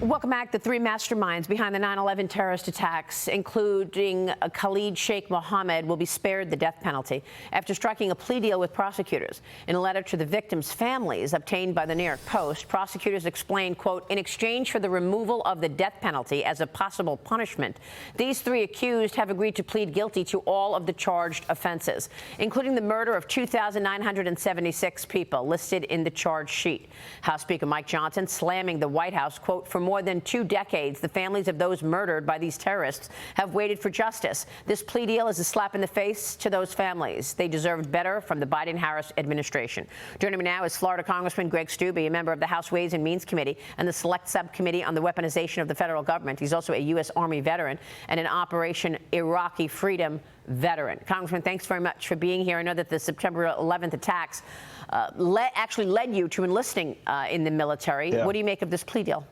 Welcome back. The three masterminds behind the 9/11 terrorist attacks, including Khalid Sheikh Mohammed, will be spared the death penalty after striking a plea deal with prosecutors. In a letter to the victims' families obtained by the New York Post, prosecutors explained, quote, in exchange for the removal of the death penalty as a possible punishment, these three accused have agreed to plead guilty to all of the charged offenses, including the murder of 2,976 people listed in the charge sheet. House Speaker Mike Johnson slamming the White House, quote, for more than 2 decades, the families of those murdered by these terrorists have waited for justice. This plea deal is a slap in the face to those families. They deserved better from the Biden-Harris administration. Joining me now is Florida Congressman Greg Steube, a member of the House Ways and Means Committee and the Select Subcommittee on the Weaponization of the federal government. He's also a U.S. Army veteran and an Operation Iraqi Freedom veteran. Congressman, thanks very much for being here. I know that the September 11th attacks actually led you to enlisting in the military. Yeah. What do you make of this plea deal?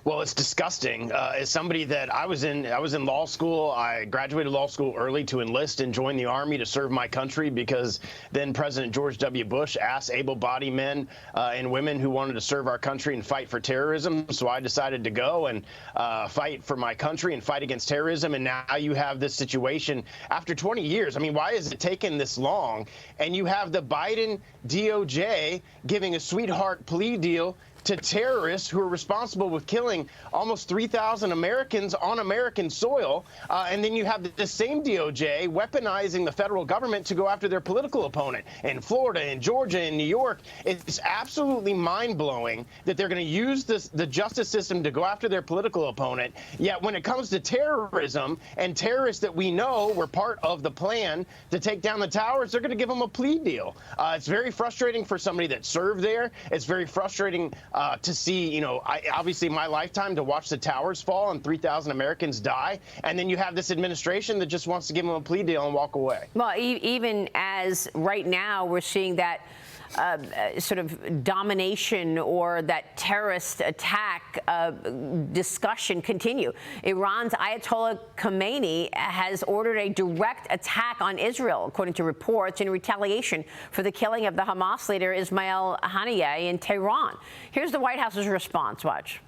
Well, it's disgusting. As somebody that I was in law school. I graduated law school early to enlist and join the Army to serve my country because then President George W. Bush asked able-bodied men and women who wanted to serve our country and fight for terrorism. So I decided to go and fight for my country and fight against terrorism. And now you have this situation after 20 years. I mean, why has it taken this long? And you have the Biden DOJ giving a sweetheart plea deal to terrorists who are responsible with killing almost 3,000 Americans on American soil. And then you have the same DOJ weaponizing the federal government to go after their political opponent in Florida, in Georgia, in New York. It's absolutely mind-blowing that they're going to use the justice system to go after their political opponent. Yet when it comes to terrorism and terrorists that we know were part of the plan to take down the towers, they're going to give them a plea deal. It's very frustrating for somebody that served there. It's very frustrating to see, you know, obviously my lifetime to watch the towers fall and 3,000 Americans die. And then you have this administration that just wants to give them a plea deal and walk away. Well, even as right now we're seeing that sort of domination or that terrorist attack discussion continue. Iran's Ayatollah Khomeini has ordered a direct attack on Israel, according to reports, in retaliation for the killing of the Hamas leader Ismail Haniyeh in Tehran. Here's the White House's response. Watch.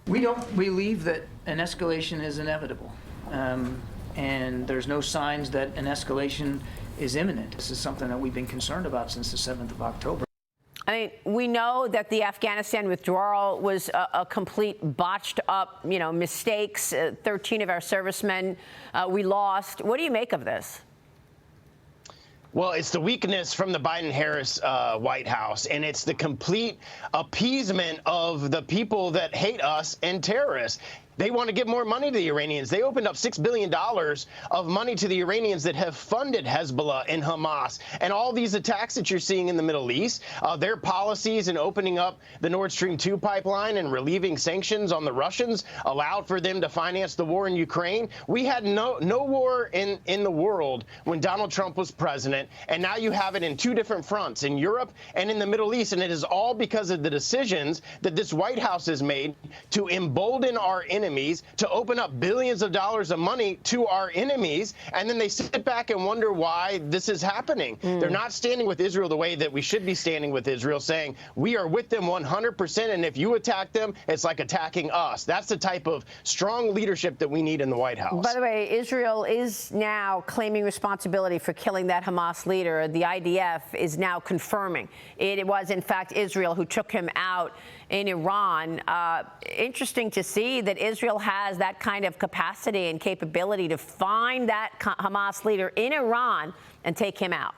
We don't believe that an escalation is inevitable, and there's no signs that an escalation is imminent. This is something that we've been concerned about since the 7th of October. I mean, we know that the Afghanistan withdrawal was a complete botched up, mistakes. 13 of our servicemen we lost. What do you make of this? Well, it's the weakness from the Biden-Harris White House, and it's the complete appeasement of the people that hate us and terrorists. They want to give more money to the Iranians. They opened up $6 billion of money to the Iranians that have funded Hezbollah and Hamas. And all these attacks that you're seeing in the Middle East, their policies in opening up the Nord Stream 2 pipeline and relieving sanctions on the Russians allowed for them to finance the war in Ukraine. We had no war in the world when Donald Trump was president. And now you have it in 2 different fronts, in Europe and in the Middle East. And it is all because of the decisions that this White House has made to embolden our enemies, to open up billions of dollars of money to our enemies, and then they sit back and wonder why this is happening. They're not standing with Israel the way that we should be standing with Israel, saying we are with them 100%, and if you attack them, it's like attacking us. That's the type of strong leadership that we need in the White House. By the way, Israel is now claiming responsibility for killing that Hamas leader. The IDF is now confirming it was, in fact, Israel who took him out in Iran. Interesting to see that Israel has that kind of capacity and capability to find that Hamas leader in Iran and take him out.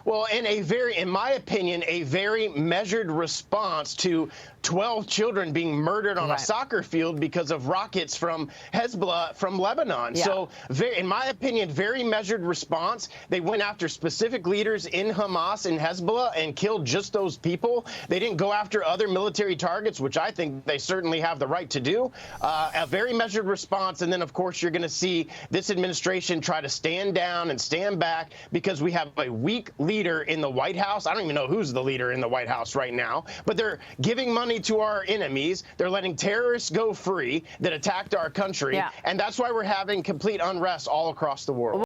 Well, in my opinion, a very measured response to 12 children being murdered on a soccer field because of rockets from Hezbollah from Lebanon. Yeah. So, in my opinion, very measured response. They went after specific leaders in Hamas and Hezbollah and killed just those people. They didn't go after other military targets, which I think they certainly have the right to do. A very measured response. And then, of course, you're going to see this administration try to stand down and stand back because we have a weak leader in the White House. I don't even know who's the leader in the White House right now, but they're giving money to our enemies. They're letting terrorists go free that attacked our country. Yeah. And that's why we're having complete unrest all across the world.